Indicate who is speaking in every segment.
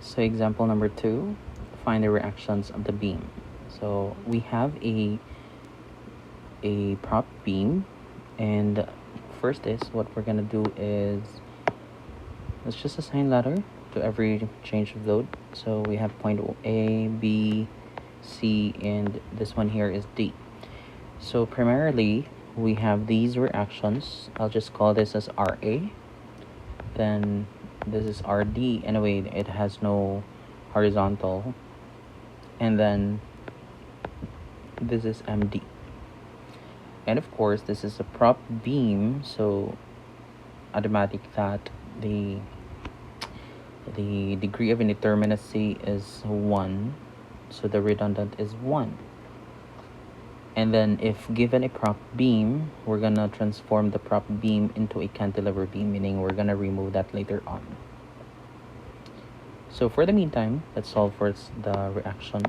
Speaker 1: So example number 2, find the reactions of the beam. So we have a prop beam, and first is what we're gonna do is let's just assign ladder to every change of load. So we have point A, B, C, and this one here is D. So primarily we have these reactions. I'll just call this as RA. Then this is RD. Anyway, it has no horizontal. And then this is MD. And of course, this is a prop beam, so automatic that the degree of indeterminacy is 1, so the redundant is 1. And then if given a prop beam, we're gonna transform the prop beam into a cantilever beam, meaning we're gonna remove that later on. So for the meantime, let's solve for the reaction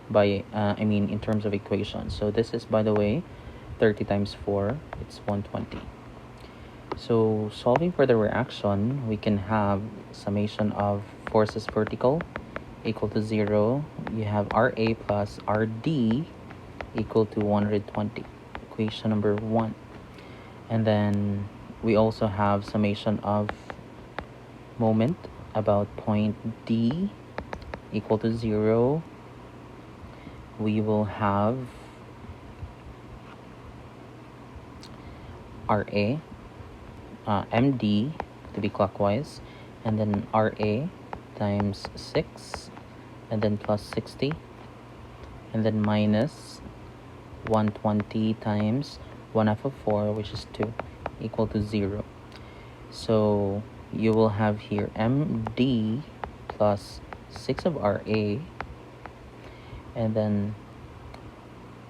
Speaker 1: by in terms of equation. So this is, by the way, 30 times 4, it's 120. So solving for the reaction, we can have summation of forces vertical equal to 0. You have RA plus RD equal to 120, equation number 1. And then we also have summation of moment about point D equal to 0. We will have RA, MD to be clockwise, and then RA times 6, and then plus 60, and then minus 120 times 1/2 of 4, which is 2, equal to 0. So you will have here MD plus 6 of RA, and then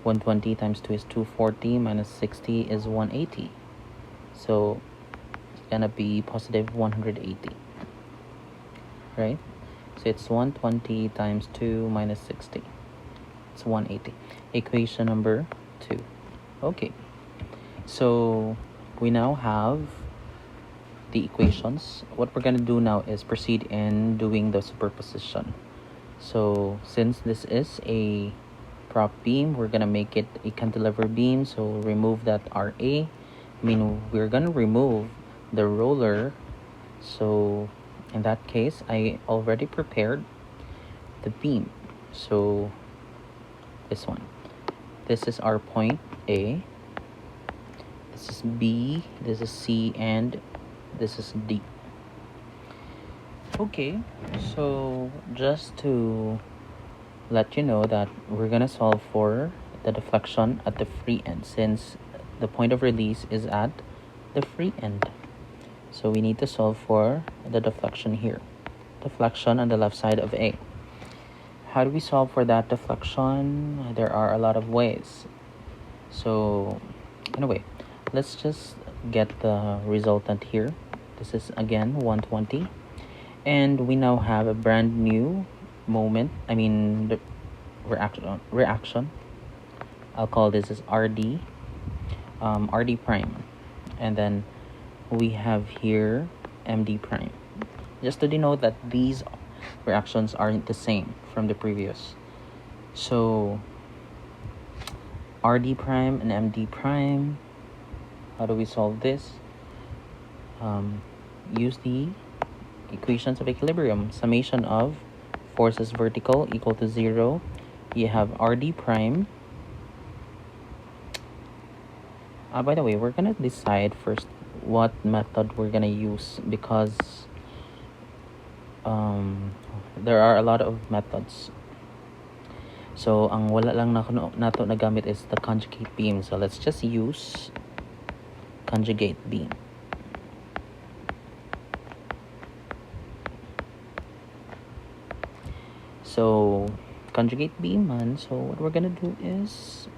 Speaker 1: 120 times 2 is 240, minus 60 is 180. So it's gonna be positive 180, right? So it's 120 times 2 minus 60. It's 180. Equation number 2. Okay. So we now have the equations. What we're gonna do now is proceed in doing the superposition. So since this is a prop beam, we're gonna make it a cantilever beam, so remove that RA. We're gonna remove the roller. So in that case, I already prepared the beam. So this one, this is our point A, this is B, this is C, and this is D. Okay, so just to let you know that we're gonna solve for the deflection at the free end, since the point of release is at the free end. So we need to solve for the deflection here. Deflection on the left side of A. How do we solve for that deflection? There are a lot of ways. So anyway, let's just get the resultant here. This is again 120. And we now have a brand new moment, the reaction. I'll call this as RD, RD prime. And then we have here MD prime. Just to denote that these reactions aren't the same from the previous. So RD prime and MD prime, how do we solve this? Use the equations of equilibrium. Summation of forces vertical equal to 0. You have RD prime. By the way, we're gonna decide first what method we're gonna use, because there are a lot of methods. So ang wala lang nato nagamit is the conjugate beam. So let's just use conjugate beam. So conjugate beam, so what we're gonna do is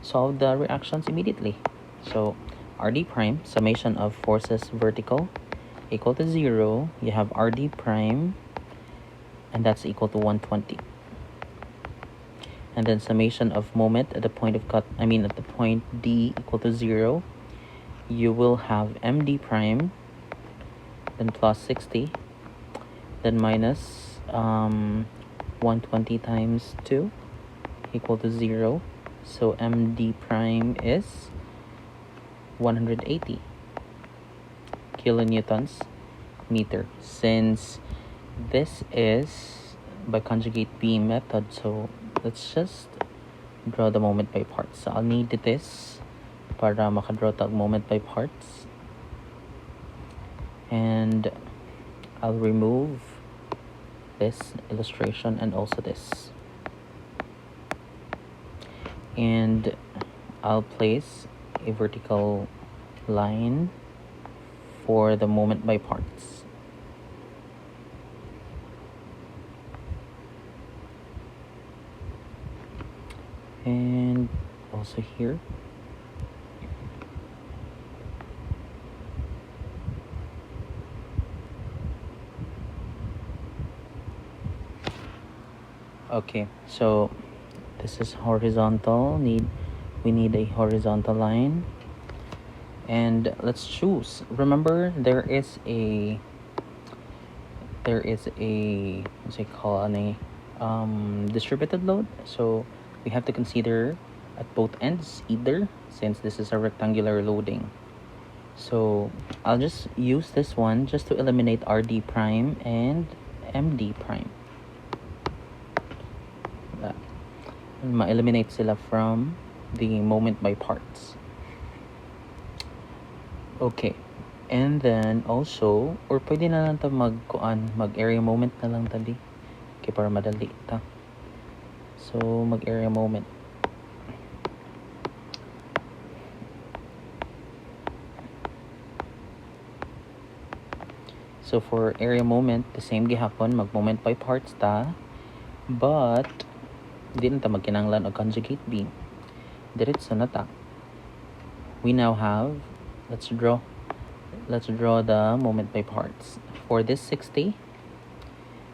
Speaker 1: solve the reactions immediately. So RD prime, summation of forces vertical equal to 0. You have RD prime, and that's equal to 120. And then summation of moment at the point of at the point D equal to 0. You will have MD prime, then plus 60. then minus 120 times 2 equal to 0. So MD prime is 180 kilonewtons meter. Since this is by conjugate beam method, so let's just draw the moment by parts. So I'll need this para makadraw tag moment by parts. And I'll remove this illustration and also this. And I'll place a vertical line for the moment by parts. And also here. Okay, so this is horizontal. We need a horizontal line. And let's choose. Remember, there is a what's it called, distributed load. So we have to consider at both ends either, since this is a rectangular loading. So I'll just use this one just to eliminate RD prime and MD prime. Ma-eliminate sila from the moment by parts. Okay. And then also, or pwede na lang ta mag-area moment na lang tabi. Okay, para madali ta. So, mag-area moment. So, for area moment, the same gihapon, mag-moment by parts ta. But, di na ta magkinanglan o conjugate beam. Diretso na ta. We now have, let's draw the moment by parts. For this 60,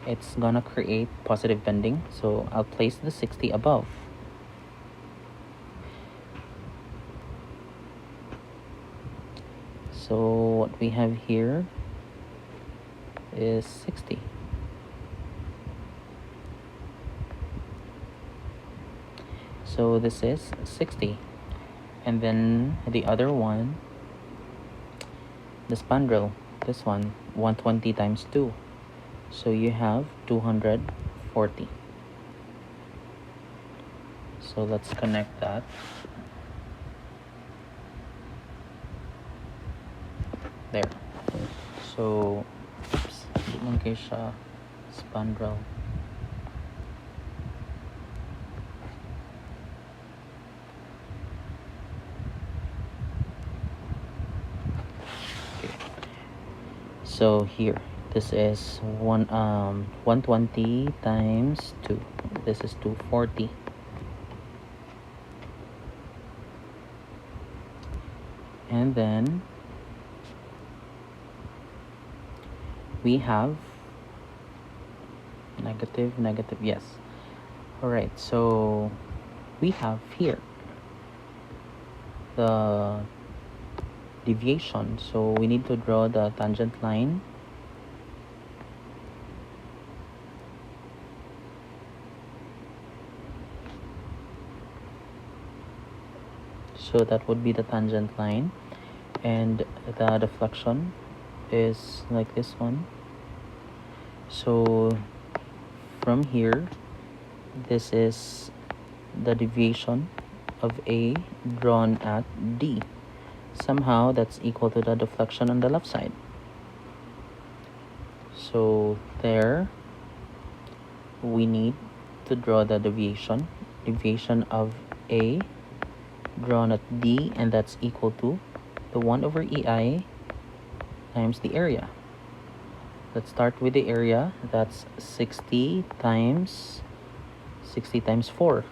Speaker 1: it's gonna create positive bending. So I'll place the 60 above. So what we have here is 60. So this is 60. And then the other one, the spandrel, this one, 120 times 2. So you have 240. So let's connect that. There. So, oops, di man kayo siya spandrel. So here, this is 120 times 2. This is 240. And then we have negative, yes. Alright, so we have here the deviation. So we need to draw the tangent line. So that would be the tangent line. And the deflection is like this one. So from here, this is the deviation of A drawn at D. Somehow that's equal to the deflection on the left side. So there we need to draw the deviation of A drawn at D, and that's equal to the 1 over EI times the area. Let's start with the area. That's 60 times 4.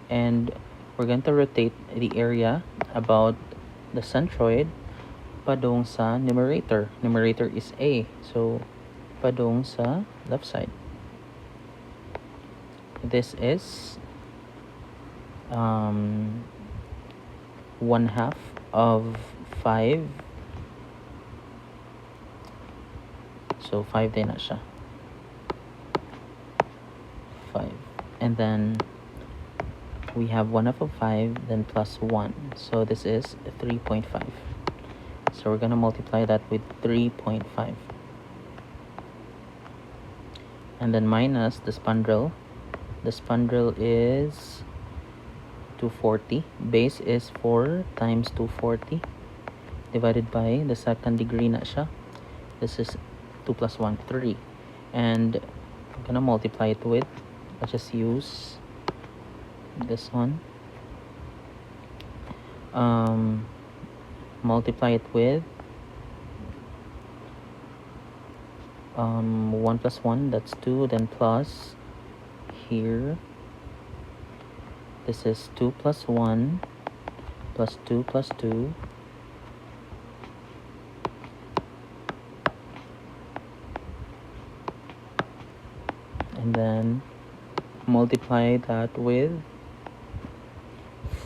Speaker 1: And we're going to rotate the area about the centroid padung sa numerator. Numerator is A. So, padung sa left side. This is 1/2 of 5. So 5 din na siya. and then we have 1/2 of 5, then plus 1. So this is 3.5. So we're going to multiply that with 3.5. And then minus the spandrel. The spandrel is 240. Base is 4 times 240 divided by the second degree na siya. This is 2 plus 1, 3. And I'm going to multiply it with, let's just use this one. Multiply it with 1 plus 1, that's 2, then plus here, this is 2 plus 1 plus 2 plus 2, and then multiply that with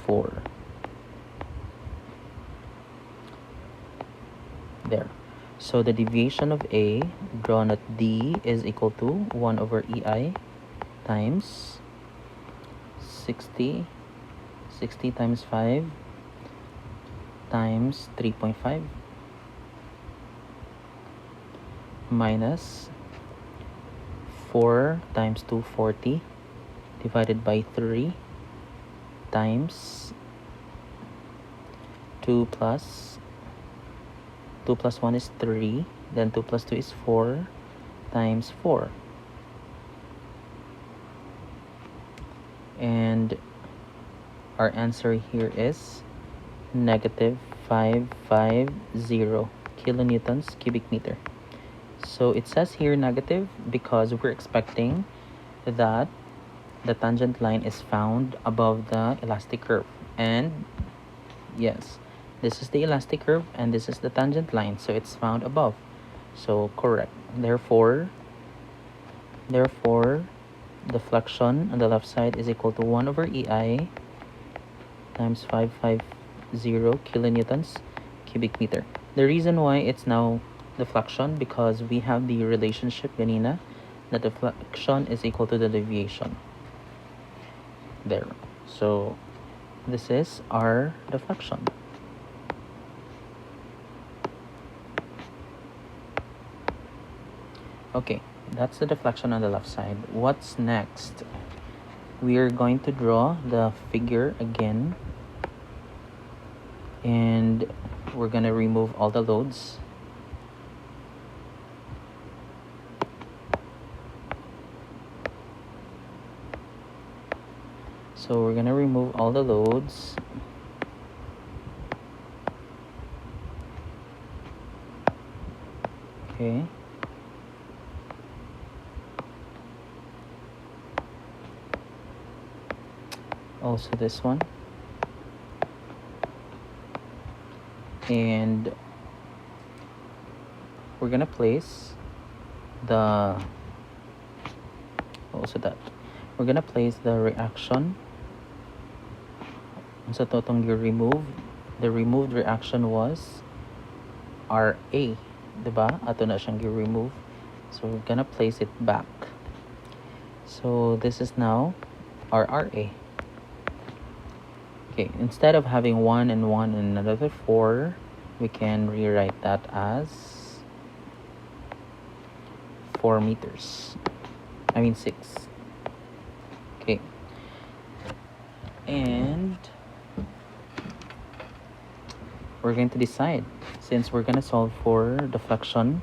Speaker 1: 4. There. So the deviation of A drawn at D is equal to 1 over EI times 60 times 5 times 3.5 minus 4 times 240 divided by 3 times 2 plus 1 is 3, then 2 plus 2 is 4 times 4. And our answer here is negative 550 kilonewtons cubic meter. So it says here negative because we're expecting that the tangent line is found above the elastic curve. And yes, this is the elastic curve and this is the tangent line, so it's found above. So correct. Therefore deflection on the left side is equal to 1 over EI times 550 kilonewtons cubic meter. The reason why it's now deflection because we have the relationship ganina that deflection is equal to the deviation. There. So this is our deflection. Okay, that's the deflection on the left side. What's next? We are going to draw the figure again, and we're going to remove all the loads. So we're going to remove all the loads. Okay. Also this one. And we're going to place the we're going to place the reaction. So totong you remove, the removed reaction was RA, diba? Ato na siyang remove. So we're gonna place it back. So this is now our RA. Okay, instead of having 1 and 1 and another 4, we can rewrite that as 4 meters. I mean 6. Okay. And we're going to decide, since we're going to solve for deflection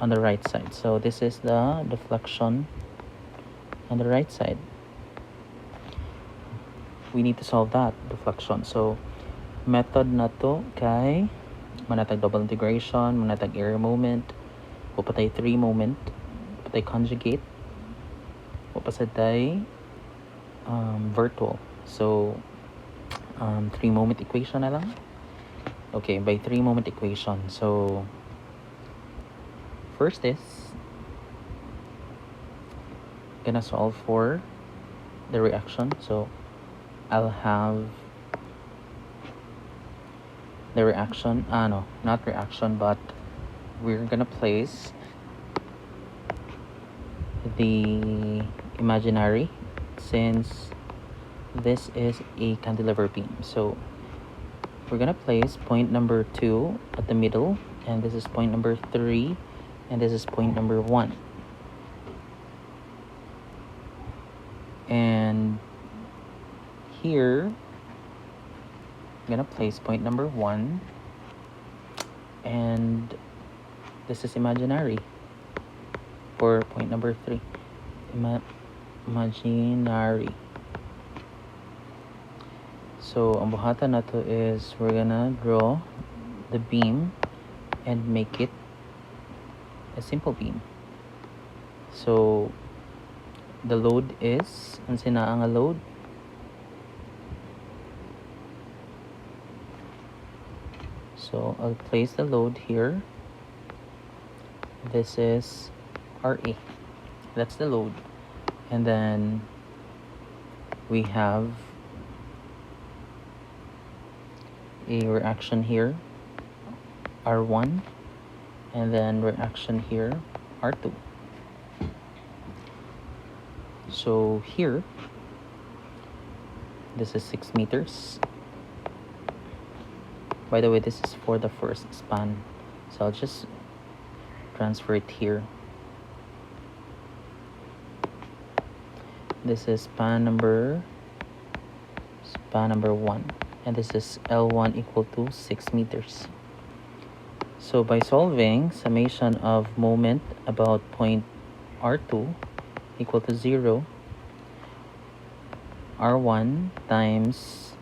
Speaker 1: on the right side. So this is the deflection on the right side. We need to solve that deflection. So method na to kay manatag double integration, manatag area moment, pupatay 3 moment, pupatay conjugate, pupatay virtual. So 3 moment equation na lang. Okay, by 3 moment equation. So first is gonna solve for the reaction. So I'll have the reaction, not reaction, but we're gonna place the imaginary, since this is a cantilever beam. So we're gonna place point number 2 at the middle, and this is point number 3, and this is point number 1. And here I'm gonna place point number 1, and this is imaginary for point number 3. Imaginary. So ang buhatan na to is we're gonna draw the beam and make it a simple beam. So the load is, ang sinaang a load, so I'll place the load here. This is RA, that's the load. And then we have a reaction here, R1, and then reaction here, R2. So here, this is 6 meters. By the way, this is for the first span, so I'll just transfer it here. This is span number 1, and this is L1 equal to 6 meters. So by solving, summation of moment about point R2 equal to 0, R1 times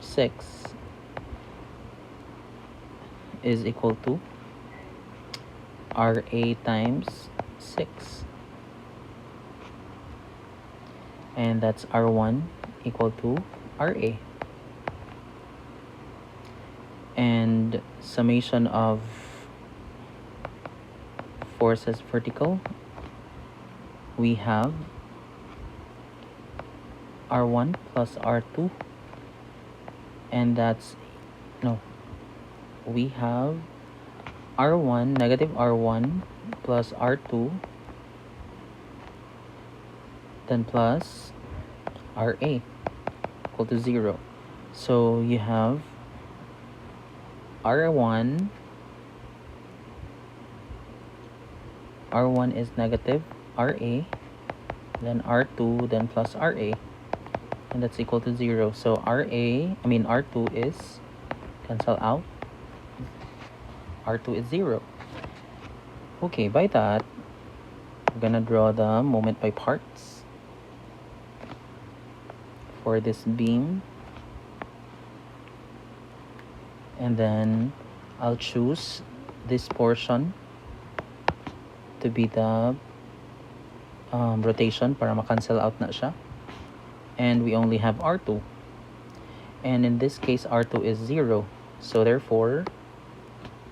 Speaker 1: 6 is equal to RA times 6, and that's R1 equal to RA. And summation of forces vertical, we have R1 plus R2, and that's, no, we have R1, negative R1 plus R2, then plus RA equal to 0. So you have R1 is negative RA, then R2, then plus RA, and that's equal to 0. So R2 is cancel out, R2 is 0. Okay, by that, I'm gonna draw the moment by parts for this beam, and then I'll choose this portion to be the rotation para ma-cancel out na siya, and we only have R2, and in this case R2 is 0, so therefore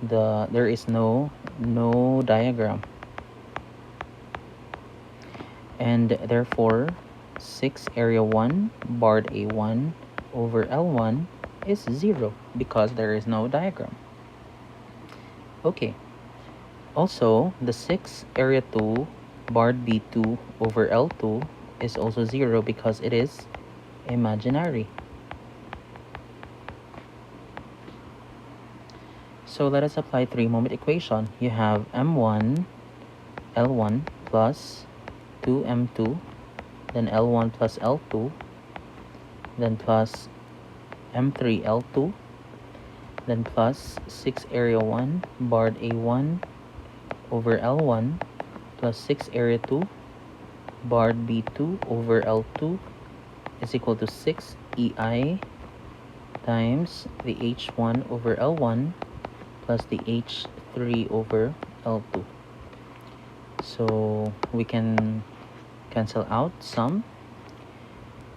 Speaker 1: there is no diagram, and therefore 6 area 1 barred A1 over L1 is 0 because there is no diagram. Okay, also the 6 area 2 barred B2 over L2 is also 0 because it is imaginary. So let us apply 3-moment equation. You have M1 L1 plus 2M2, then L1 plus L2, then plus M3 L2, then plus 6 area 1 barred A1 over L1 plus 6 area 2 barred B2 over L2 is equal to 6 EI times the H1 over L1 plus the H3 over L2. So we can cancel out some.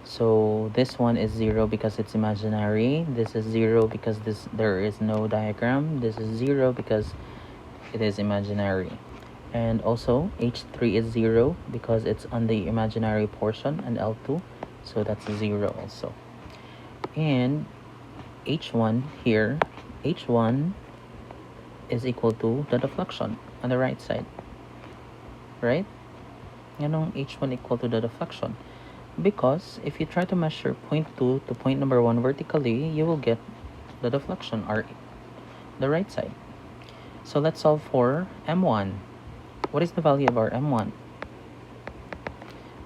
Speaker 1: So this one is 0 because it's imaginary. This is 0 because there is no diagram. This is 0 because it is imaginary. And also H3 is 0 because it's on the imaginary portion, and L2, so that's 0 also. And H1 here, H1 is equal to the deflection on the right side, right? Yanong h1 equal to the deflection. Because if you try to measure point 2 to point number 1 vertically, you will get the deflection r, the right side. So let's solve for m1. What is the value of our m1?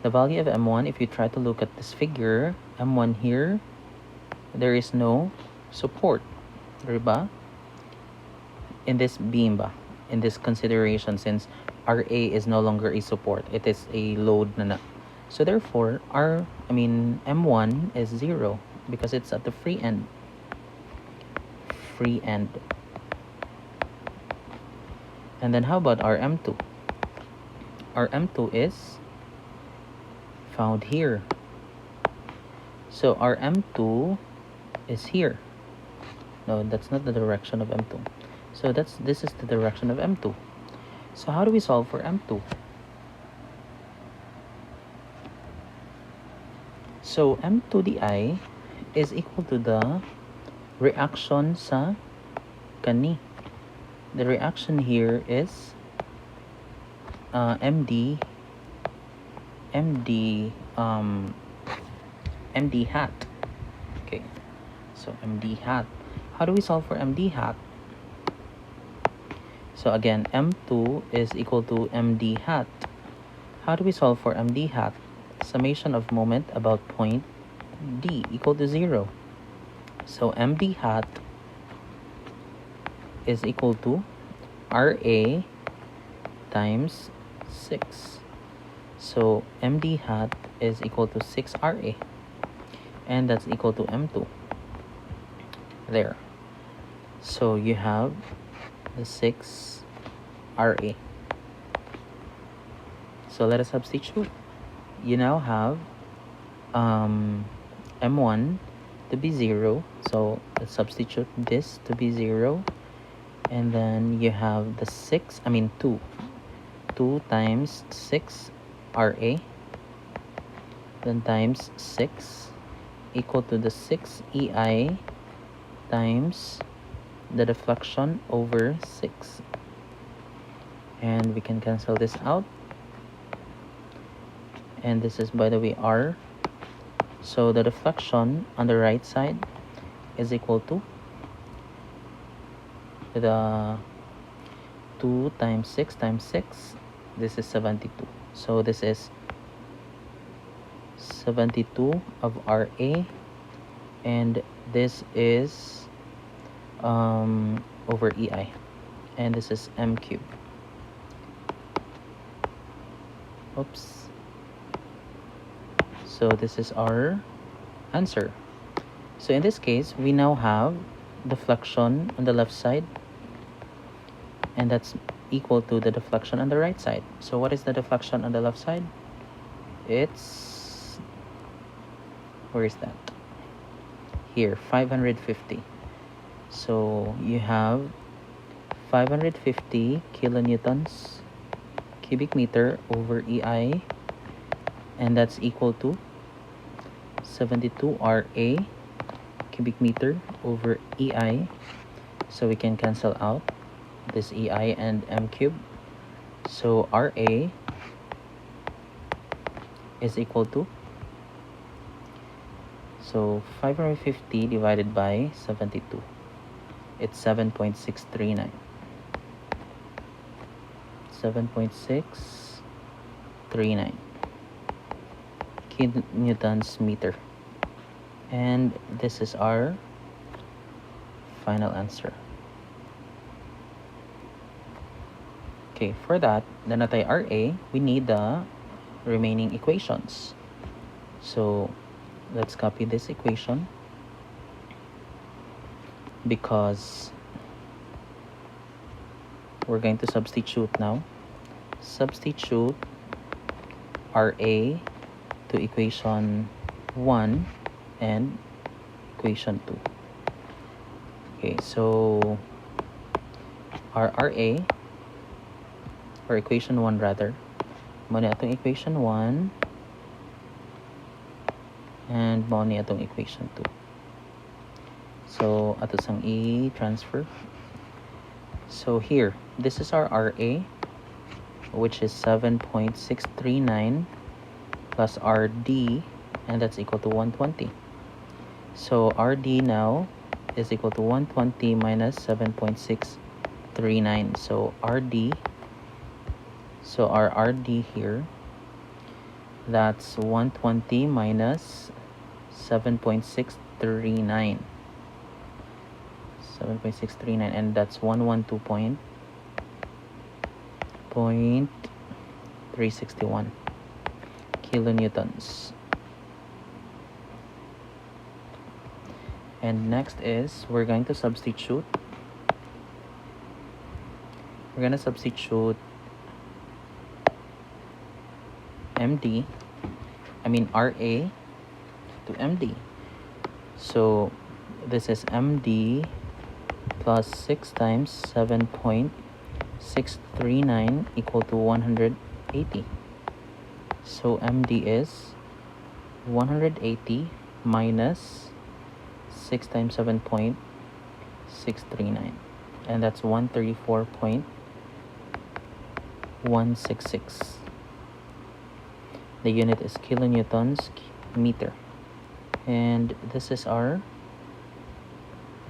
Speaker 1: The value of m1, if you try to look at this figure, m1 here, there is no support, diba? In this beam ba? In this consideration, since RA is no longer a support, it is a load na. So therefore, M1 is 0 because it's at the free end. Free end. And then how about our M2? Our M2 is found here. So our M2 is here. No, that's not the direction of M2. So this is the direction of M2. So how do we solve for M2? So M2 di is equal to the reaction sa kani. The reaction here is MD hat. Okay, so MD hat. How do we solve for MD hat? So again, M2 is equal to MD hat. How do we solve for MD hat? Summation of moment about point D equal to 0. So MD hat is equal to RA times 6. So MD hat is equal to 6RA. And that's equal to M2. There. So you have the 6RA. So let us substitute. You now have M1 to be 0. So let's substitute this to be 0. And then you have the 2. 2 times 6RA. Then times 6 equal to the 6EI times the deflection over 6. And we can cancel this out. And this is, by the way, R. So the deflection on the right side is equal to the 2 times 6 times 6. This is 72. So this is 72 of RA. And this is over EI. And this is M cubed. Oops. So this is our answer. So in this case, we now have deflection on the left side, and that's equal to the deflection on the right side. So what is the deflection on the left side? It's, where is that? Here, 550. So you have 550 kilonewtons cubic meter over EI, and that's equal to 72 RA cubic meter over EI. So we can cancel out this EI and M cube. So RA is equal to, so 550 divided by 72. It's 7.639. 7.639 kilonewtons meter. And this is our final answer. Okay, for that, the natay RA, we need the remaining equations. So let's copy this equation, because we're going to substitute now. Substitute RA to equation 1 and equation 2. Okay, so our RA, or equation 1 rather, mo ni atong equation 1 and mo ni atong equation 2. So ato sang i-transfer. So here, this is our RA, which is 7.639 plus RD, and that's equal to 120. So RD now is equal to 120 minus 7.639. So our RD here, that's 120 minus 7.639. 7.639, and that's 112.361 kilonewtons. And next is we're going to substitute RA to MD. So this is MD plus 6 times 7.639 equal to 180. So MD is 180 minus 6 times 7.639, and that's 134.166. The unit is kilonewtons meter. And this is our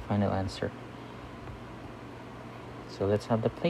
Speaker 1: final answer. So let's have the plate.